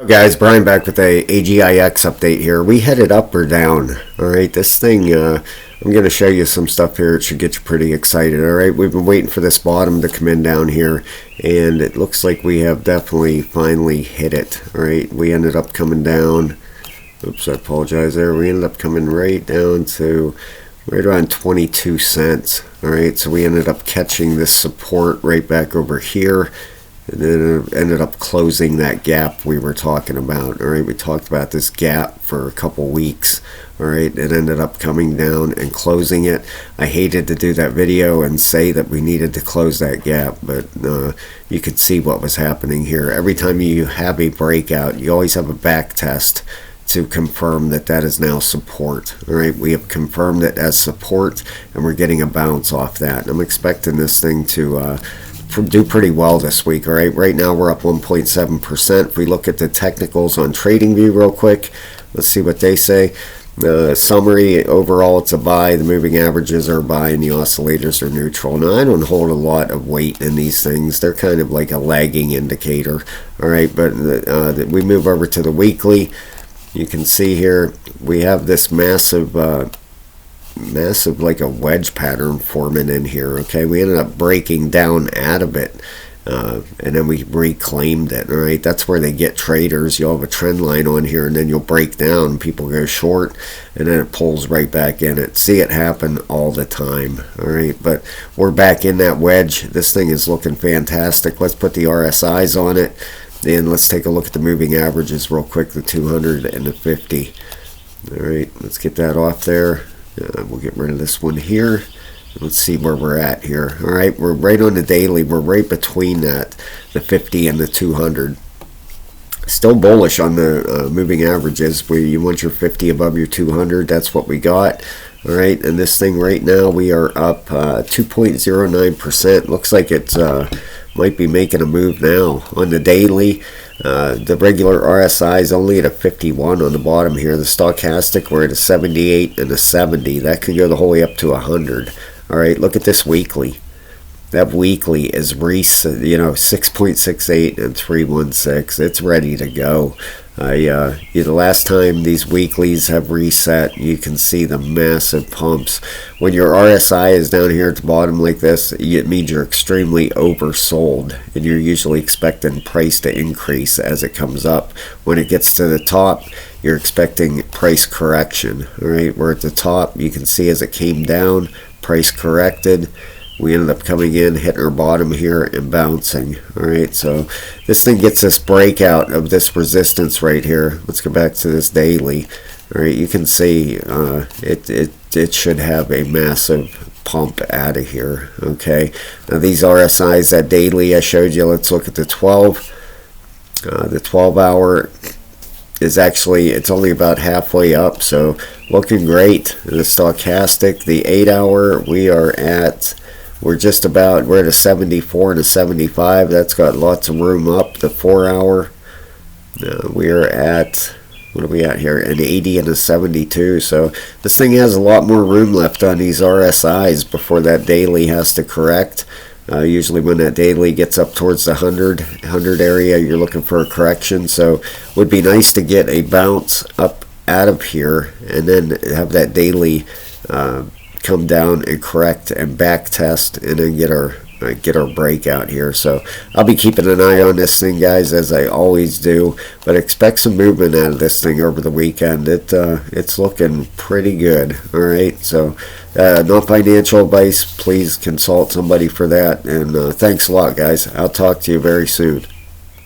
Guys, Brian back with a Agix update here. We headed up or down. All right, this thing, I'm going to show you some stuff here. It should get you pretty excited. All right, we've been waiting for this bottom to come in down here, and it looks like we have definitely finally hit it. All right, we ended up coming down. Oops, I apologize there. We ended up coming right down to right around 22 cents. All right, so we ended up catching this support right back over here. And then it ended up closing that gap we were talking about. All right, we talked about this gap for a couple weeks. All right, it ended up coming down and closing it. I hated to do that video and say that we needed to close that gap, but you could see what was happening here. Every time you have a breakout, you always have a back test to confirm that that is now support. All right, we have confirmed it as support, and we're getting a bounce off that. I'm expecting this thing to do pretty well this week. All right now we're up 1.7%. If we look at the technicals on TradingView real quick, let's see what they say. The summary, overall it's a buy, the moving averages are a buy, and the oscillators are neutral. Now I don't hold a lot of weight in these things. They're kind of like a lagging indicator. All right, but we move over to the weekly. You can see here we have this massive like a wedge pattern forming in here. Okay, we ended up breaking down out of it, and then we reclaimed it. All right, that's where they get traders. You'll have a trend line on here, and then you'll break down, people go short, and then it pulls right back in it. See it happen all the time. All right, but we're back in that wedge. This thing is looking fantastic. Let's put the RSIs on it, and let's take a look at the moving averages real quick, the 200 and the 50. All right, let's get that off there. We'll get rid of this one here. Let's see where we're at here. All right, we're right on the daily. We're right between that, the 50 and the 200. Still bullish on the moving averages. Where you want your 50 above your 200. That's what we got. All right, and this thing right now we are up 2.09%. Looks like it might be making a move now on the daily. The regular RSI is only at a 51 on the bottom here. The stochastic, we're at a 78 and a 70. That could go the whole way up to 100. All right, look at this weekly. That weekly is 6.68 and 316. It's ready to go. The last time these weeklies have reset, you can see the massive pumps. When your RSI is down here at the bottom like this, it means you're extremely oversold, and you're usually expecting price to increase as it comes up. When it gets to the top, you're expecting price correction. All right, we're at the top. You can see as it came down, price corrected. We ended up coming in, hitting our bottom here, and bouncing. All right, so this thing gets this breakout of this resistance right here. Let's go back to this daily. All right, you can see it should have a massive pump out of here. Okay, now these RSIs, that daily I showed you. Let's look at the 12. The 12-hour is actually, it's only about halfway up, so looking great. The stochastic, the 8-hour, we're just about, we're at a 74 and a 75. That's got lots of room up. The 4-hour, we are at, what are we at here? An 80 and a 72. So this thing has a lot more room left on these RSIs before that daily has to correct. Usually when that daily gets up towards the 100 area, you're looking for a correction. So it would be nice to get a bounce up out of here and then have that daily come down and correct and back test, and then get our breakout here. So I'll be keeping an eye on this thing, guys, as I always do, but expect some movement out of this thing over the weekend. It's looking pretty good. All right, so not financial advice. Please consult somebody for that, and thanks a lot, guys. I'll talk to you very soon.